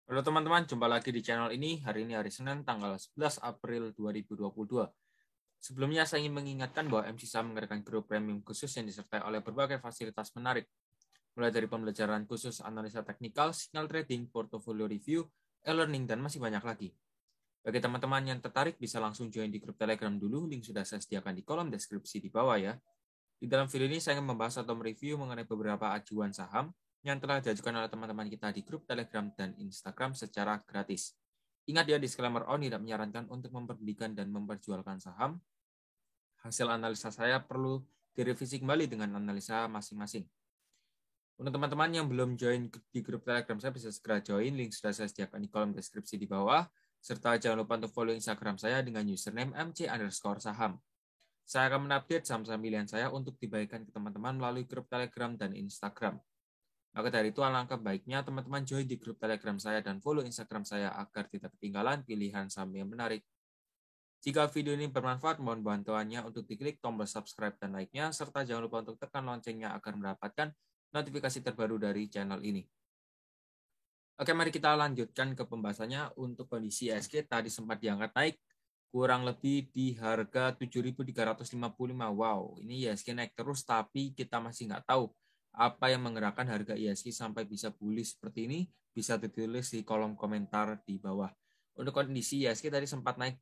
Halo teman-teman, jumpa lagi di channel ini. Hari ini hari Senin, tanggal 11 April 2022. Sebelumnya saya ingin mengingatkan bahwa MC Saham mengadakan grup premium khusus yang disertai oleh berbagai fasilitas menarik, mulai dari pembelajaran khusus analisa teknikal, signal trading, portfolio review, e-learning, dan masih banyak lagi. Bagi teman-teman yang tertarik, bisa langsung join di grup Telegram dulu, link sudah saya sediakan di kolom deskripsi di bawah ya. Di dalam video ini saya akan membahas atau mereview mengenai beberapa ajuan saham yang telah diajukan oleh teman-teman kita di grup Telegram dan Instagram secara gratis. Ingat ya, disclaimer on tidak menyarankan untuk memperbelikan dan memperjualkan saham. Hasil analisa saya perlu direvisi kembali dengan analisa masing-masing. Untuk teman-teman yang belum join di grup Telegram saya, bisa segera join, link sudah saya sediakan di kolom deskripsi di bawah, serta jangan lupa untuk follow Instagram saya dengan username mc_saham. Saya akan mengupdate saham-saham pilihan saya untuk dibagikan ke teman-teman melalui grup Telegram dan Instagram. Maka dari itu alangkah baiknya teman-teman join di grup Telegram saya dan follow Instagram saya agar tidak ketinggalan pilihan saham yang menarik. Jika video ini bermanfaat, mohon bantuannya untuk diklik tombol subscribe dan like-nya, serta jangan lupa untuk tekan loncengnya agar mendapatkan notifikasi terbaru dari channel ini. Oke, mari kita lanjutkan ke pembahasannya. Untuk kondisi IHSG tadi sempat diangkat naik kurang lebih di harga 7.355. Wow, ini IHSG naik terus, tapi kita masih nggak tahu apa yang menggerakkan harga IHSG sampai bisa bullish seperti ini. Bisa ditulis di kolom komentar di bawah. Untuk kondisi IHSG tadi sempat naik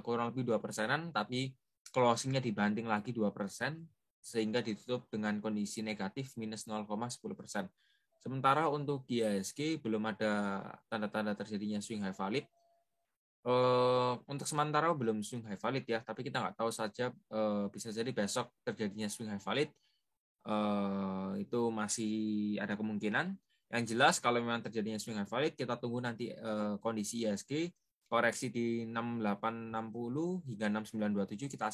kurang lebih 2%, tapi closingnya dibanting lagi 2%, sehingga ditutup dengan kondisi negatif minus 0,10%. Sementara untuk di IHSG belum ada tanda-tanda terjadinya swing high valid. Untuk sementara belum swing high valid ya, tapi kita nggak tahu saja, bisa jadi besok terjadinya swing high valid, itu masih ada kemungkinan. Yang jelas kalau memang terjadinya swing high valid, kita tunggu nanti kondisi IHSG koreksi di 6860 hingga 6927, kita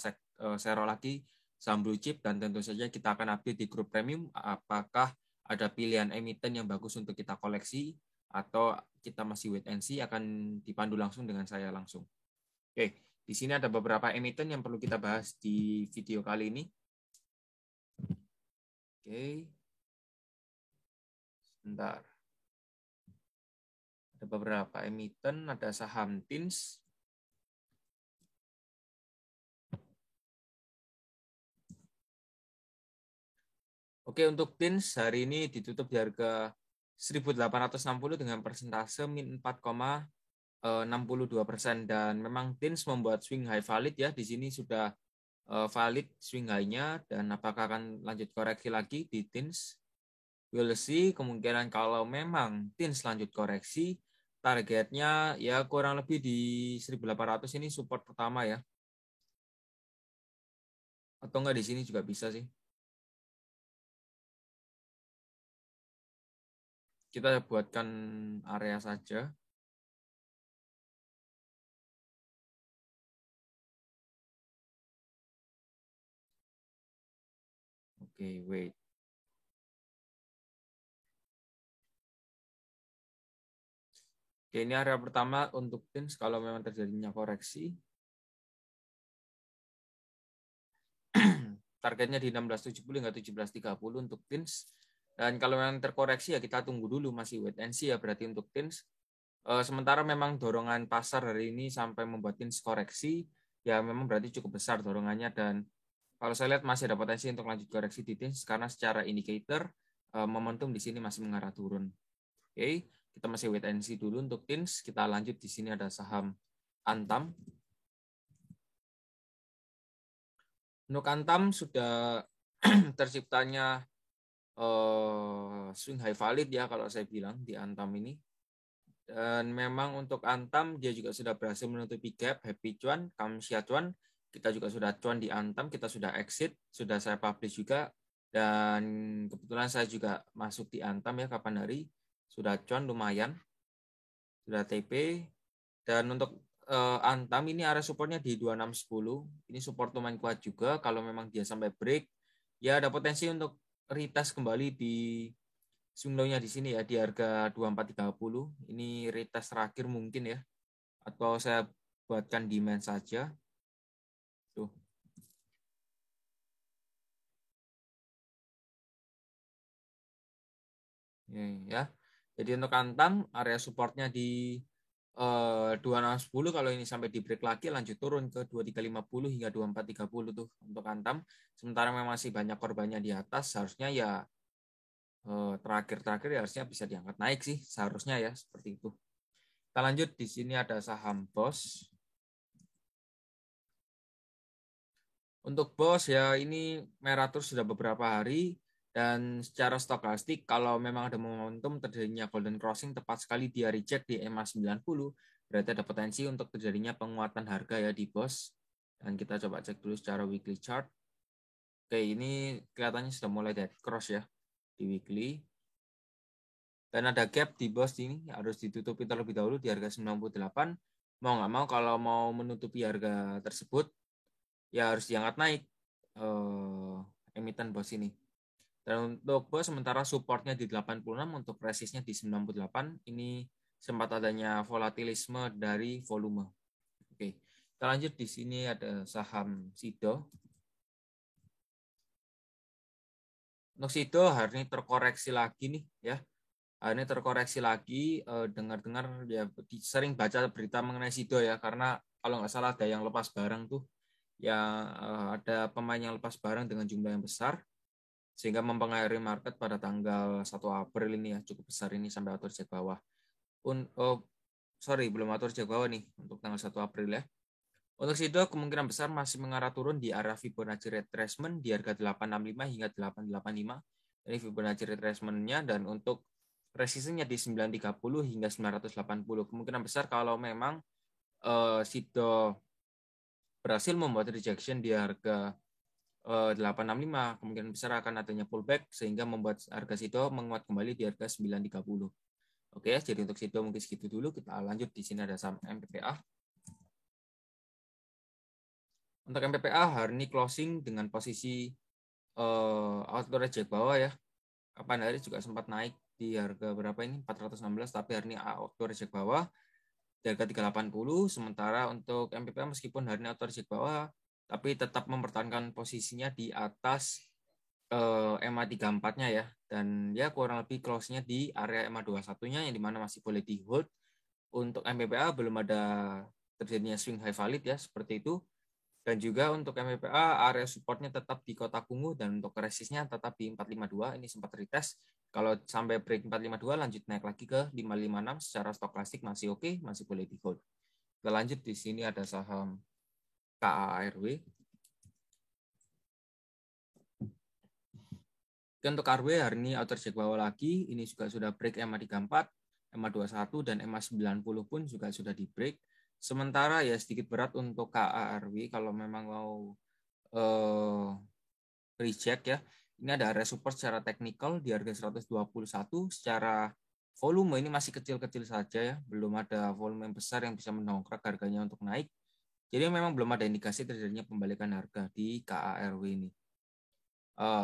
share lagi saham blue chip, dan tentu saja kita akan update di grup premium apakah ada pilihan emiten yang bagus untuk kita koleksi atau kita masih wait and see, akan dipandu langsung dengan saya langsung. Oke, di sini ada beberapa emiten yang perlu kita bahas di video kali ini. Oke, sebentar. Ada beberapa emiten, ada saham TINS. Oke, untuk TINS hari ini ditutup di harga 1.860 dengan persentase min 4,62%, dan memang TINS membuat swing high valid ya. Di sini sudah valid swing high-nya, dan apakah akan lanjut koreksi lagi di TINS? We'll see. Kemungkinan kalau memang TINS lanjut koreksi, targetnya ya kurang lebih di 1.800, ini support pertama ya. Atau enggak di sini juga bisa sih. Kita buatkan area saja. Oke, wait. Oke, ini area pertama untuk TINS kalau memang terjadinya koreksi. Targetnya di 1670 hingga 1730 untuk TINS. Dan kalau memang terkoreksi ya kita tunggu dulu, masih wait and see ya berarti untuk TINS. Sementara memang dorongan pasar hari ini sampai membuat TINS koreksi, ya memang berarti cukup besar dorongannya, dan kalau saya lihat masih ada potensi untuk lanjut koreksi di TINS karena secara indikator momentum di sini masih mengarah turun. Oke, kita masih wait and see dulu untuk TINS. Kita lanjut, di sini ada saham Antam. Untuk Antam sudah terciptanya swing high valid ya kalau saya bilang di Antam ini. Dan memang untuk Antam dia juga sudah berhasil menutupi gap happy cuan, Kamsia cuan. Kita juga sudah cuan di Antam, kita sudah exit, sudah saya publish juga. Dan kebetulan saya juga masuk di Antam ya kapan hari, sudah cuan lumayan, sudah TP. Dan untuk Antam ini area supportnya di 2610. Ini support lumayan kuat juga. Kalau memang dia sampai break, ya ada potensi untuk retest kembali di swing low-nya di sini ya, di harga 2430. Ini retest terakhir mungkin ya. Atau saya buatkan demand saja. Tuh. Ya. Jadi untuk Antam, area supportnya di 2610, kalau ini sampai di break lagi lanjut turun ke 2350 hingga 2430 tuh untuk Antam. Sementara memang masih banyak korbannya di atas, seharusnya ya terakhir-terakhir ya harusnya bisa diangkat naik sih, seharusnya ya seperti itu. Kita lanjut, di sini ada saham BOS. Untuk BOS ya ini merah terus sudah beberapa hari, dan secara stokastik kalau memang ada momentum terjadinya golden crossing tepat sekali dia reject di EMA 90, berarti ada potensi untuk terjadinya penguatan harga ya di BOS. Dan kita coba cek dulu secara weekly chart. Oke, ini kelihatannya sudah mulai dead cross ya di weekly. Dan ada gap di BOS ini, harus ditutupi terlebih dahulu di harga 98. Mau nggak mau kalau mau menutupi harga tersebut ya harus diangkat naik emiten BOS ini. Dan untuk BOS sementara supportnya di 86, untuk resistnya di 98. Ini sempat adanya volatilisme dari volume. Oke, kita lanjut, di sini ada saham SIDO. Untuk SIDO hari ini terkoreksi lagi nih ya. Hari ini terkoreksi lagi, dengar-dengar ya sering baca berita mengenai SIDO ya, karena kalau nggak salah ada yang lepas barang tuh, yang ada pemain yang lepas barang dengan jumlah yang besar, sehingga mempengaruhi market pada tanggal 1 April ini ya, cukup besar ini sampai atur cek bawah. Belum atur cek bawah nih untuk tanggal 1 April ya. Untuk SIDO kemungkinan besar masih mengarah turun di area Fibonacci retracement di harga 865 hingga 885. Ini Fibonacci retracement-nya, dan untuk resistennya di 930 hingga 980. Kemungkinan besar kalau memang SIDO berhasil membuat rejection di harga 865, kemungkinan besar akan adanya pullback sehingga membuat harga SIDO menguat kembali di harga 930. Oke, jadi untuk SIDO mungkin segitu dulu. Kita lanjut, di sini ada saham MPPA. Untuk MPPA hari ini closing dengan posisi outdoor reject bawah ya. Kapan hari juga sempat naik di harga berapa ini? 416, tapi hari ini outdoor reject bawah di harga 380. Sementara untuk MPPA meskipun hari ini outdoor reject bawah, tapi tetap mempertahankan posisinya di atas EMA 34-nya ya. Dan ya kurang lebih close-nya di area EMA 21-nya, yang dimana masih boleh di hold. Untuk MPPA belum ada terjadinya swing high valid ya, seperti itu. Dan juga untuk MPPA area supportnya tetap di kotak ungu, dan untuk resistnya tetap di 452. Ini sempat retest. Kalau sampai break 452 lanjut naik lagi ke 556, secara stokastik masih oke, masih boleh di hold. Kita lanjut, di sini ada saham KARW. Untuk KARW hari ini outer check bawah lagi, ini juga sudah break EMA 34, EMA 21 dan EMA 90 pun juga sudah di break. Sementara ya sedikit berat untuk KARW kalau memang mau reject ya. Ini ada area support secara teknikal di harga 121, secara volume ini masih kecil-kecil saja ya, belum ada volume yang besar yang bisa mendongkrak harganya untuk naik. Jadi memang belum ada indikasi terjadinya pembalikan harga di KARW ini.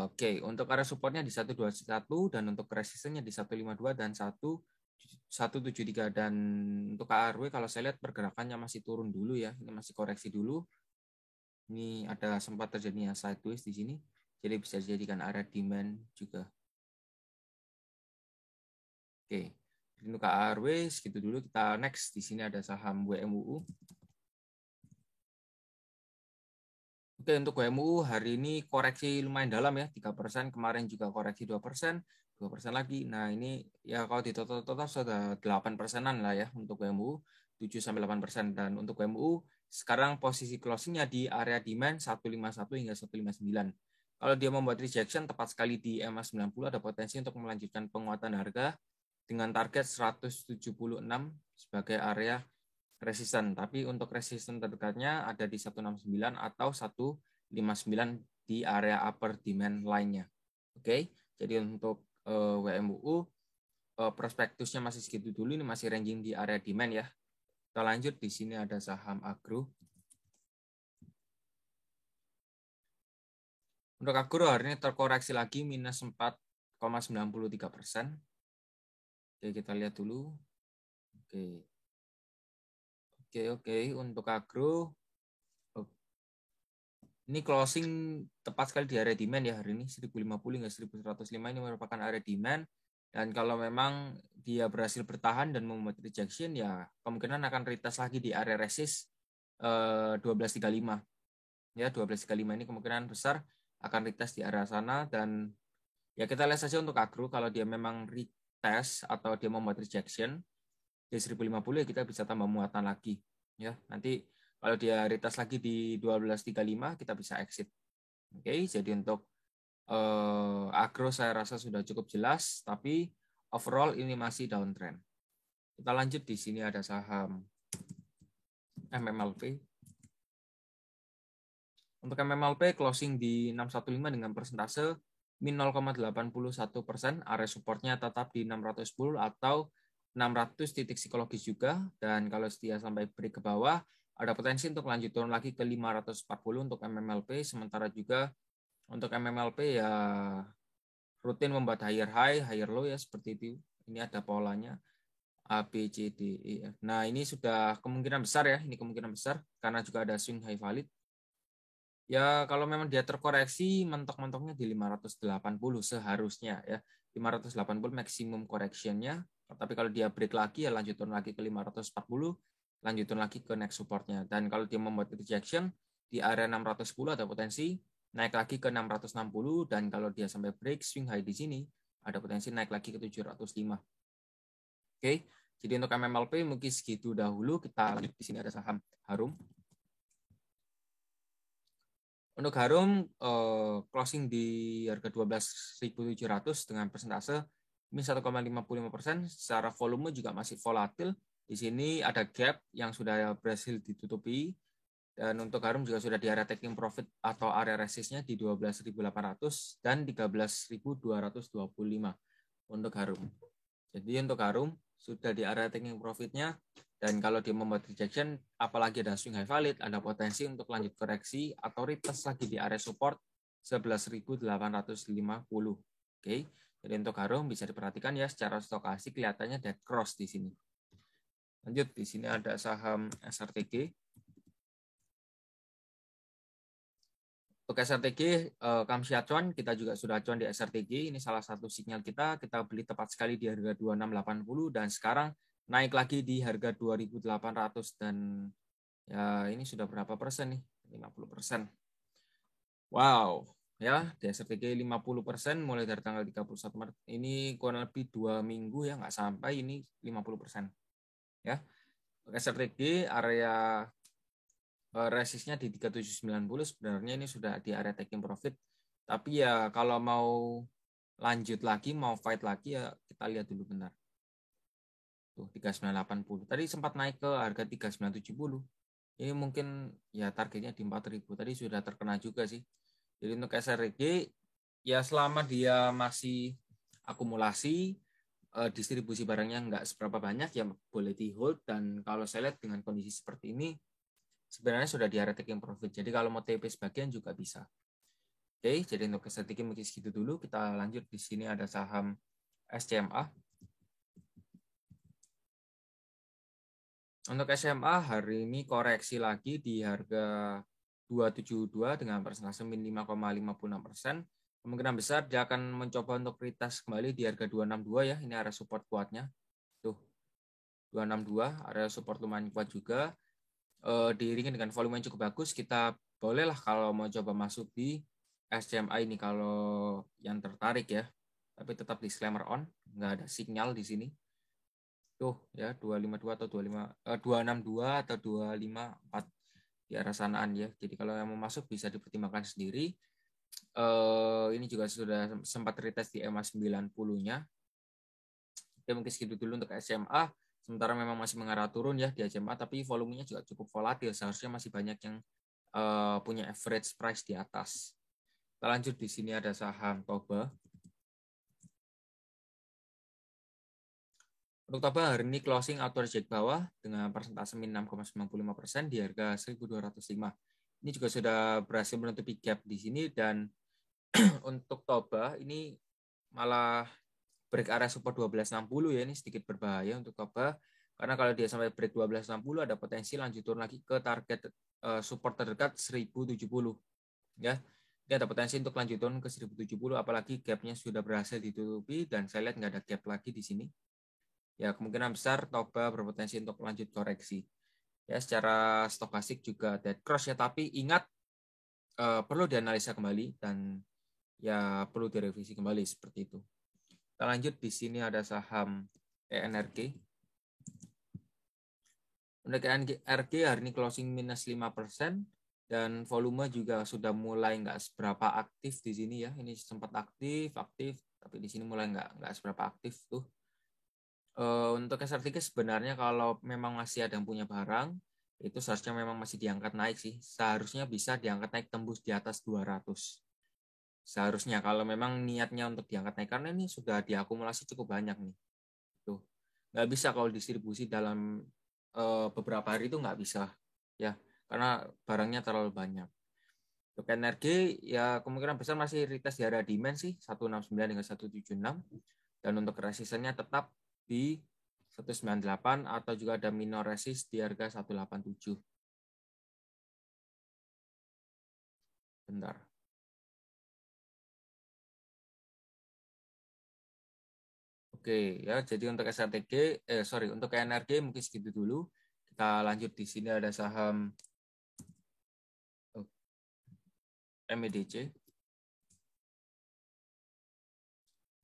Oke, untuk area supportnya di 121 dan untuk resistennya di 152 dan 173. Dan untuk KARW kalau saya lihat pergerakannya masih turun dulu ya, ini masih koreksi dulu. Ini ada sempat terjadinya sideways di sini. Jadi bisa dijadikan area demand juga. Oke, untuk KARW segitu dulu. Kita next, di sini ada saham WMUU. Oke, untuk WMUU hari ini koreksi lumayan dalam ya, 3%. Kemarin juga koreksi 2%, 2% lagi. Nah ini ya kalau di total sudah 8%-an lah ya untuk WMUU, 7-8%. Dan untuk WMUU sekarang posisi closingnya di area demand 151 hingga 159. Kalau dia membuat rejection tepat sekali di EMA 90, ada potensi untuk melanjutkan penguatan harga dengan target 176 sebagai area resisten. Tapi untuk resisten terdekatnya ada di 169 atau 159 di area upper demand lainnya. Oke, jadi untuk WMUU prospektusnya masih segitu dulu, ini masih ranging di area demand ya. Kita lanjut, di sini ada saham agro. Untuk agro hari ini terkoreksi lagi minus 4,93%. Oke, kita lihat dulu. Oke. Untuk agro ini closing tepat sekali di area demand ya hari ini, 1050 hingga 1105 ini merupakan area demand. Dan kalau memang dia berhasil bertahan dan membuat rejection, ya kemungkinan akan retest lagi di area resist 12.35. Ya, 12.35 ini kemungkinan besar akan retest di area sana. Dan ya kita lihat saja untuk agro, kalau dia memang retest atau dia membuat rejection di 1050, ya kita bisa tambah muatan lagi. Ya, nanti kalau dia retest lagi di 12.35, kita bisa exit. Oke, jadi untuk agro saya rasa sudah cukup jelas, tapi overall ini masih downtrend. Kita lanjut, di sini ada saham MMLP. Untuk MMLP closing di 615 dengan persentase min 0,81%, area supportnya tetap di 610 atau 600 titik psikologis juga, dan kalau dia sampai break ke bawah, ada potensi untuk lanjut turun lagi ke 540 untuk MMLP. Sementara juga untuk MMLP ya rutin membuat higher high, higher low ya, seperti itu. Ini ada polanya A, B, C, D, E, F. Nah, ini sudah kemungkinan besar ya, ini kemungkinan besar karena juga ada swing high valid. Ya, kalau memang dia terkoreksi, mentok-mentoknya di 580 seharusnya ya. 580 maksimum correction-nya. Tapi kalau dia break lagi, ya lanjut turun lagi ke 540, lanjut turun lagi ke next support-nya. Dan kalau dia membuat rejection, di area 610 ada potensi naik lagi ke 660, dan kalau dia sampai break swing high di sini, ada potensi naik lagi ke 705. Oke, jadi untuk MMLP mungkin segitu dahulu. Kita lanjut, di sini ada saham Harum. Untuk Harum closing di harga 12.700 dengan persentase min 1,55%. Secara volume juga masih volatil. Di sini ada gap yang sudah berhasil ditutupi. Dan untuk Harum juga sudah di area taking profit atau area resistnya di 12.800 dan 13.225 untuk Harum. Jadi untuk Harum sudah di area taking profitnya, dan kalau dia membuat rejection, apalagi ada swing high valid, ada potensi untuk lanjut koreksi atau retest lagi di area support 11.850. Oke, jadi untuk Harum bisa diperhatikan ya, secara stokastik kelihatannya dead cross di sini. Lanjut, di sini ada saham SRTG. Untuk SRTG, Kamsi acuan, kita juga sudah acuan di SRTG. Ini salah satu sinyal kita beli tepat sekali di harga 2680 dan sekarang naik lagi di harga 2800, dan ya ini sudah berapa persen nih? 50%. Wow, ya di SRTG 50% mulai dari tanggal 31 Maret. Ini kurang lebih 2 minggu ya, nggak sampai ini 50%. Ya, SRTG area resistnya di 3790, sebenarnya ini sudah di area taking profit. Tapi ya kalau mau lanjut lagi, mau fight lagi, ya kita lihat dulu benar. Tuh 3980. Tadi sempat naik ke harga 3970. Ini mungkin ya targetnya di 4000. Tadi sudah terkena juga sih. Jadi untuk SRG ya selama dia masih akumulasi, distribusi barangnya nggak seberapa banyak, ya boleh di hold. Dan kalau saya lihat dengan kondisi seperti ini, sebenarnya sudah di area taking profit. Jadi kalau mau TP sebagian juga bisa. Oke, jadi untuk strategi mungkin segitu dulu. Kita lanjut, di sini ada saham SCMA. Untuk SMA hari ini koreksi lagi di harga 272 dengan persentase min 5,56%. Kemungkinan besar dia akan mencoba untuk retest kembali di harga 262 ya. Ini area support kuatnya. Tuh, 262, area support lumayan kuat juga. Diiringi dengan volume yang cukup bagus, kita bolehlah kalau mau coba masuk di SCMA ini kalau yang tertarik ya. Tapi tetap disclaimer on, nggak ada sinyal di sini. Tuh ya 252 atau 262 atau 254 di arah sanaan ya. Jadi kalau yang mau masuk bisa dipertimbangkan sendiri. Ini juga sudah sempat retest di EMA 90-nya. Oke, mungkin segitu dulu untuk SMA. Sementara memang masih mengarah turun ya di SMA, tapi volumenya juga cukup volatil. Seharusnya masih banyak yang punya average price di atas. Kita lanjut, di sini ada saham Toba. Untuk Toba hari ini closing auto reject bawah dengan persentase min 6,95% di harga 1.205. Ini juga sudah berhasil menutupi gap di sini, dan untuk Toba ini malah break area support 1260 ya, ini sedikit berbahaya untuk Toba karena kalau dia sampai break 1260 ada potensi lanjut turun lagi ke target support terdekat 1070 ya. Dia ada potensi untuk lanjut turun ke 1070, apalagi gapnya sudah berhasil ditutupi dan saya lihat nggak ada gap lagi di sini. Ya kemungkinan besar Toba berpotensi untuk lanjut koreksi. Ya secara stokastik juga dead cross ya, tapi ingat perlu dianalisa kembali dan ya perlu direvisi kembali seperti itu. Kita lanjut, di sini ada saham ENRG. Untuk ENRG hari ini closing minus 5%. Dan volume juga sudah mulai nggak seberapa aktif di sini ya. Ini sempat aktif, tapi di sini mulai nggak seberapa aktif tuh. Untuk SR3 sebenarnya kalau memang masih ada yang punya barang, itu seharusnya memang masih diangkat naik sih. Seharusnya bisa diangkat naik tembus di atas 200. Seharusnya kalau memang niatnya untuk diangkat naik, karena ini sudah diakumulasi cukup banyak nih. Tuh. Nggak bisa kalau distribusi dalam beberapa hari itu nggak bisa. Ya, karena barangnya terlalu banyak. Untuk energi ya kemungkinan besar masih retest di area demand sih 169 hingga 176, dan untuk resistennya tetap di 198 atau juga ada minor resist di harga 187. Bentar. Oke ya, jadi untuk SRTG untuk energi mungkin segitu dulu. Kita lanjut, di sini ada saham MEDC.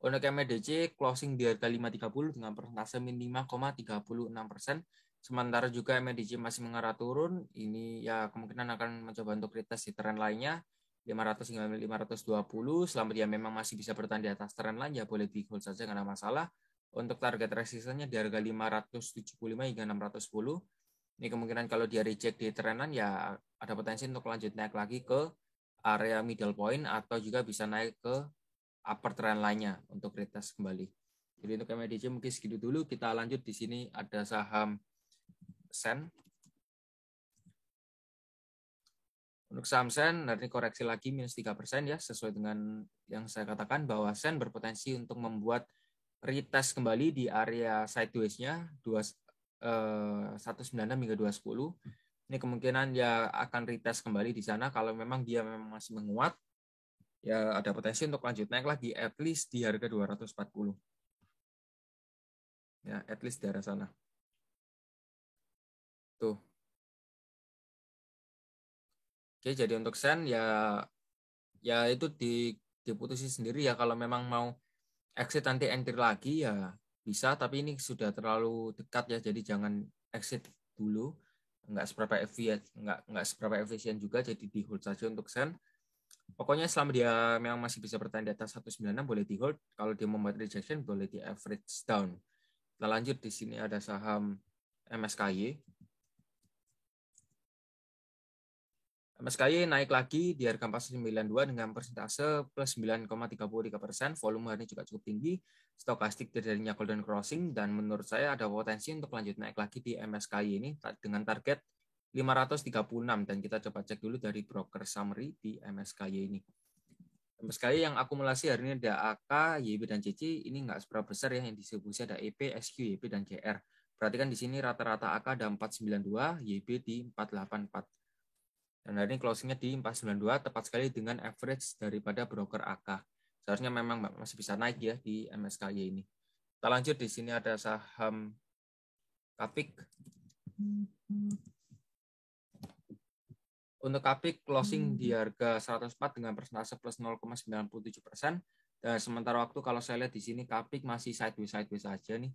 Untuk MEDC closing di harga 530 dengan persentase min 5,36%. Sementara juga MEDC masih mengarah turun. Ini ya kemungkinan akan mencoba untuk retest di tren lainnya 500 hingga 520. Selama dia memang masih bisa bertahan di atas tren lain ya boleh di hold saja, karena masalah. Untuk target resistennya di harga 575 hingga 610. Ini kemungkinan kalau dia reject di trenan ya ada potensi untuk lanjut naik lagi ke area middle point atau juga bisa naik ke upper trend lainnya untuk retest kembali. Jadi untuk MDC mungkin segitu dulu. Kita lanjut, di sini ada saham Sen. Untuk saham Sen hari ini koreksi lagi minus 3% ya, sesuai dengan yang saya katakan bahwa Sen berpotensi untuk membuat retest kembali di area sideways-nya 196 hingga 210. Ini kemungkinan ya akan retest kembali di sana kalau memang dia memang masih menguat. Ya ada potensi untuk lanjut naik lagi at least di harga 240. Ya, at least di arah sana. Tuh. Oke, jadi untuk Sen ya itu diputusin sendiri ya, kalau memang mau exit nanti entry lagi ya bisa, tapi ini sudah terlalu dekat ya, jadi jangan exit dulu. Nggak seberapa efisien juga, jadi di hold saja untuk Sen. Pokoknya selama dia memang masih bisa bertahan di atas 196 boleh di hold. Kalau dia membuat rejection boleh di average down. Kita lanjut, di sini ada saham MSKY. MSKY naik lagi di harga 492 dengan persentase plus 9,33%. Volume hari ini juga cukup tinggi. Stokastik terjadinya golden crossing, dan menurut saya ada potensi untuk lanjut naik lagi di MSKY ini dengan target 536, dan kita coba cek dulu dari broker summary di MSKY ini. MSKY yang akumulasi hari ini ada AK, YB, dan CC. Ini nggak seberapa besar ya, yang distribusi ada EP, SQ, YB, dan JR. Perhatikan di sini rata-rata AK ada 492, YB di 484. Dan hari ini closingnya di 492, tepat sekali dengan average daripada broker AK. Seharusnya memang masih bisa naik ya di MSKY ini. Kita lanjut, di sini ada saham Kapik. Untuk Kapik closing di harga 104 dengan persentase plus 0,97%. Dan sementara waktu kalau saya lihat di sini Kapik masih sideways saja nih.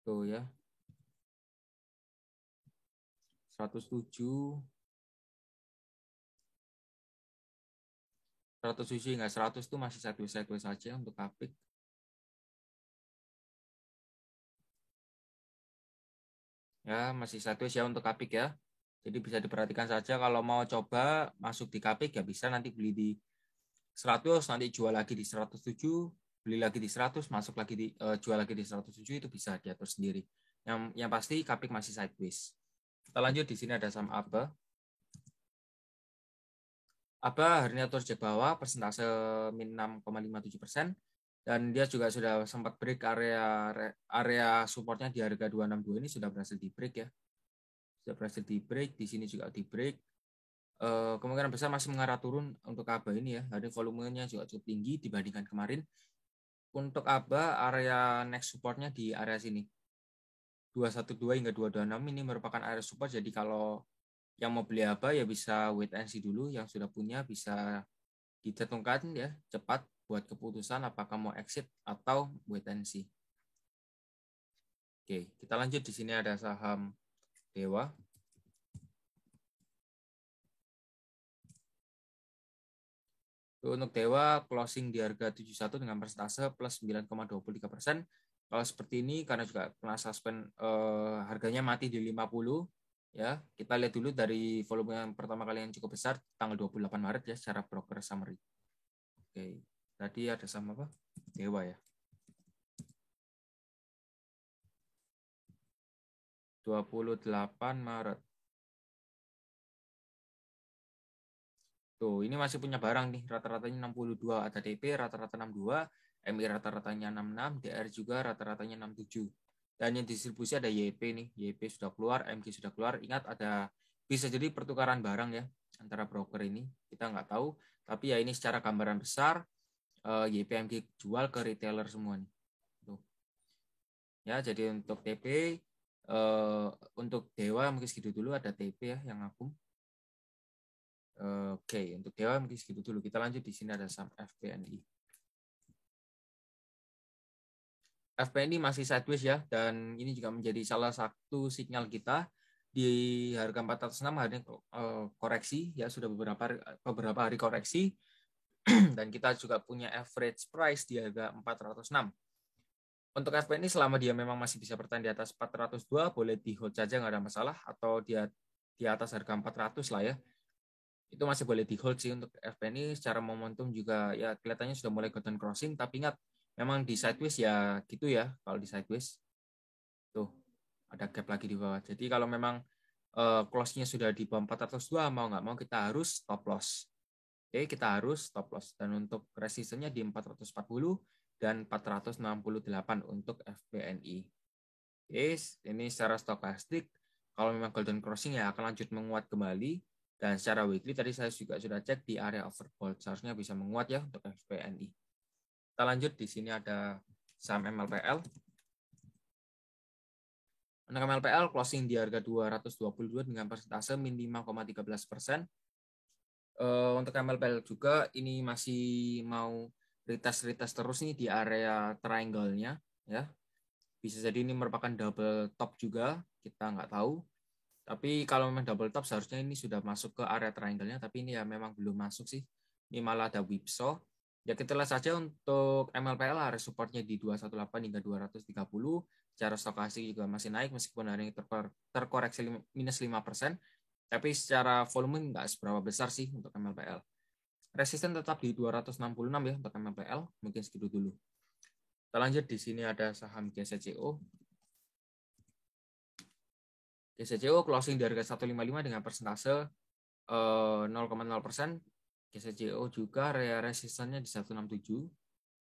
Tuh ya. 107 hingga 100 itu masih sideways saja untuk Kapik. Ya, masih sideways ya untuk Kapik ya. Jadi bisa diperhatikan saja, kalau mau coba masuk di Kapik ya bisa nanti beli di 100, nanti jual lagi di 107, beli lagi di 100, masuk lagi jual lagi di 107, itu bisa diatur sendiri. Yang pasti Kapik masih sideways. Kita lanjut, di sini ada saham ABA. ABA hari ini atur cek bawah, persentase min 6,57%, dan dia juga sudah sempat break area supportnya di harga 262, ini sudah berhasil di break ya. Sudah berhasil di break, di sini juga di break. kemungkinan besar masih mengarah turun untuk ABA ini ya. Hari volumenya juga cukup tinggi dibandingkan kemarin. Untuk ABA area next supportnya di area sini. 212 hingga 226 ini merupakan area support. Jadi kalau yang mau beli ABA ya bisa wait and see dulu, yang sudah punya bisa ditentukan ya cepat buat keputusan apakah mau exit atau wait and see. Oke, kita lanjut. Di sini ada saham Dewa. Untuk Dewa closing di harga 71 dengan persentase plus 9,23%. Kalau seperti ini karena juga pernah suspend harganya mati di 50 ya. Kita lihat dulu dari volume yang pertama kali yang cukup besar tanggal 28 Maret ya secara broker summary. Oke, tadi ada sama apa? Dewa ya. 28 Maret. Tuh, ini masih punya barang nih, rata-ratanya 62, ada DP rata-rata 62, MI rata-ratanya 66, DR juga rata-ratanya 67. Dan yang distribusi ada YP nih, YP sudah keluar, MG sudah keluar. Ingat ada bisa jadi pertukaran barang ya antara broker ini, kita nggak tahu. Tapi ya ini secara gambaran besar, YP MG jual ke retailer semua nih. Tuh. Ya, jadi untuk TP, untuk Dewa mungkin segitu dulu, ada TP ya yang akum. Oke, untuk Dewa mungkin segitu dulu. Kita lanjut. Di sini ada saham FPNI. FPNI masih sideways ya, dan ini juga menjadi salah satu sinyal kita di harga 406 hari koreksi ya, sudah beberapa hari koreksi dan kita juga punya average price di harga 406. Untuk FPNI selama dia memang masih bisa bertahan di atas 402 boleh di hold saja, nggak ada masalah, atau dia di atas harga 400 lah ya. Itu masih boleh di hold sih untuk FPNI. Secara momentum juga ya kelihatannya sudah mulai golden crossing, tapi ingat memang di sideways ya gitu ya. Kalau di sideways tuh ada gap lagi di bawah. Jadi kalau memang close-nya sudah di bawah 402 mau nggak mau kita harus stop loss. Oke, kita harus stop loss. Dan untuk resistennya di 440 dan 468 untuk FPNI. Oke, ini secara stokastik kalau memang golden crossing ya akan lanjut menguat kembali. Dan secara weekly tadi saya juga sudah cek di area overbought, seharusnya bisa menguat ya untuk FPNI. Kita lanjut. Di sini ada saham MLPL. Untuk MLPL closing di harga 222 dengan persentase min 5,13%. Untuk MLPL juga ini masih mau retest terus nih di area triangle-nya ya. Bisa jadi ini merupakan double top juga, kita nggak tahu. Tapi kalau memang double top seharusnya ini sudah masuk ke area triangle-nya, tapi ini ya memang belum masuk sih. Ini malah ada whipsaw. Ya kita lihat saja untuk MLPL area supportnya di 218 hingga 230. Secara stokastik juga masih naik meskipun hari ini terkoreksi minus 5%. Tapi secara volume nggak seberapa besar sih untuk MLPL. Resisten tetap di 266 ya untuk MLPL. Mungkin segitu dulu. Kita lanjut. Di sini ada saham GCCO. GCCO closing di harga 155 dengan persentase 0,0%. GCCO juga area resistennya di 167.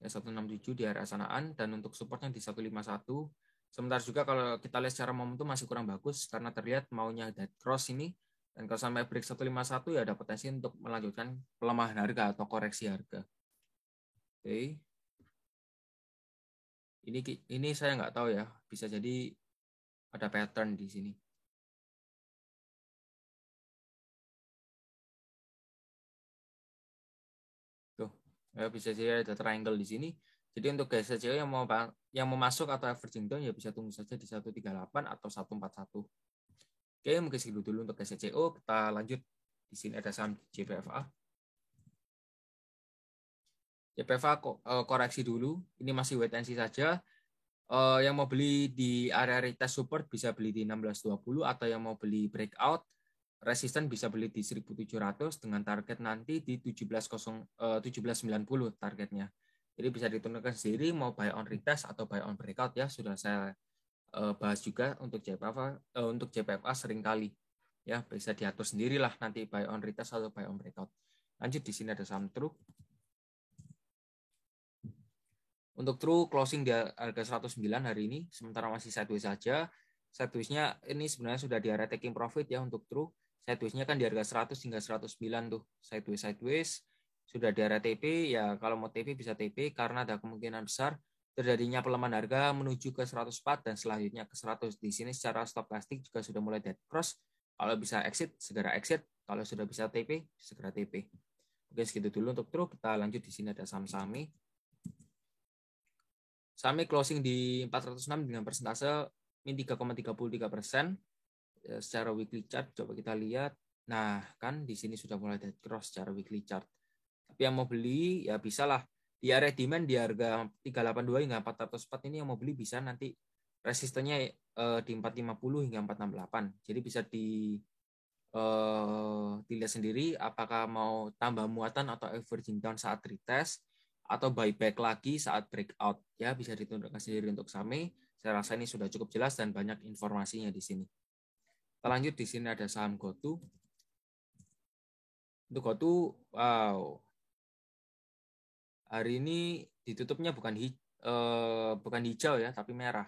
Ya, 167 di area sanaan, dan untuk supportnya di 151. Sementara juga kalau kita lihat secara momentum masih kurang bagus karena terlihat maunya dead cross ini, dan kalau sampai break 151 ya ada potensi untuk melanjutkan pelemahan harga atau koreksi harga. Oke. Ini saya nggak tahu ya, bisa jadi ada pattern di sini. Tuh, ya bisa jadi ada triangle di sini. Jadi untuk GCCO yang mau masuk atau averaging down ya bisa tunggu saja di 138 atau 141. Oke, mungkin segitu dulu untuk GCCO. Kita lanjut. Di sini ada saham JPFA. JPFA koreksi dulu. Ini masih wait and see saja. Yang mau beli di area retest support bisa beli di 1620, atau yang mau beli breakout resisten bisa beli di 1700 dengan target nanti di 1790 targetnya. Jadi bisa ditentukan sendiri mau buy on retest atau buy on breakout ya. Sudah saya bahas juga untuk JPFA seringkali. Ya, bisa diatur sendirilah nanti buy on retest atau buy on breakout. Lanjut. Di sini ada saham True. Untuk True closing di harga 109 hari ini, sementara masih sideways saja. Sideways-nya ini sebenarnya sudah di area taking profit ya untuk True. Sideways-nya kan di harga 100 hingga 109 tuh. Sideways sudah di area TP, ya kalau mau TP bisa TP karena ada kemungkinan besar terjadinya pelemahan harga menuju ke 104 dan selanjutnya ke 100. Di sini secara stokastik juga sudah mulai dead cross. Kalau bisa exit, segera exit. Kalau sudah bisa TP, segera TP. Oke, segitu dulu untuk truk. Kita lanjut. Di sini ada saham SAMI. SAMI closing di 406 dengan persentase min 3,33%. Secara weekly chart coba kita lihat. Nah, kan di sini sudah mulai dead cross secara weekly chart. Tapi yang mau beli ya bisalah di area demand di harga 382 hingga 404 ini yang mau beli bisa nanti resistennya di 450 hingga 468. Jadi bisa dilihat sendiri apakah mau tambah muatan atau averaging down saat retest atau buyback lagi saat breakout. Ya bisa ditundukkan sendiri untuk SAMI. Saya rasa ini sudah cukup jelas dan banyak informasinya di sini. Kita lanjut, di sini ada saham GoTo. Untuk GoTo, wow. Hari ini ditutupnya bukan hijau ya, tapi merah.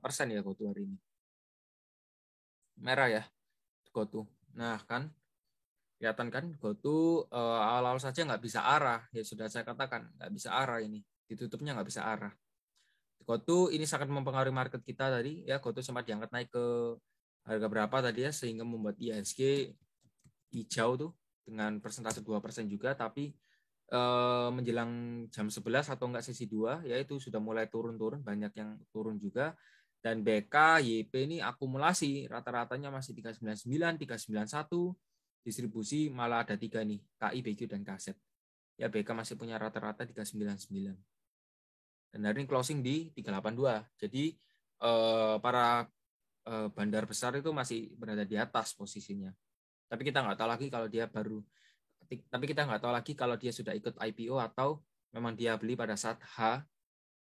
Persen ya GoTo hari ini. Merah ya GoTo. Nah kan, kelihatan kan GoTo awal-awal saja nggak bisa arah. Ya sudah saya katakan nggak bisa arah ini. Ditutupnya nggak bisa arah. GoTo ini sangat mempengaruhi market kita tadi ya. GoTo sempat diangkat naik ke harga berapa tadi ya sehingga membuat IHSG hijau tuh dengan persentase 2% juga, tapi menjelang jam 11 atau enggak sesi 2 yaitu sudah mulai turun-turun, banyak yang turun juga. Dan BK, YP ini akumulasi rata-ratanya masih 399, 391, distribusi malah ada 3 nih, KI, BQ dan KZ. Ya BK masih punya rata-rata 399. Dan hari ini closing di 382. Jadi para bandar besar itu masih berada di atas posisinya. Tapi kita nggak tahu lagi kalau dia sudah ikut IPO atau memang dia beli pada saat H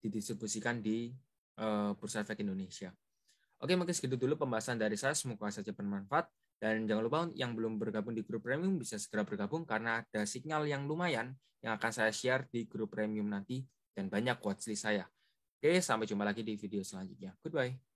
didistribusikan di Bursa Efek Indonesia. Oke, mungkin segitu dulu pembahasan dari saya. Semoga saja bermanfaat. Dan jangan lupa yang belum bergabung di grup premium bisa segera bergabung karena ada sinyal yang lumayan yang akan saya share di grup premium nanti dan banyak watchlist saya. Oke, sampai jumpa lagi di video selanjutnya. Goodbye.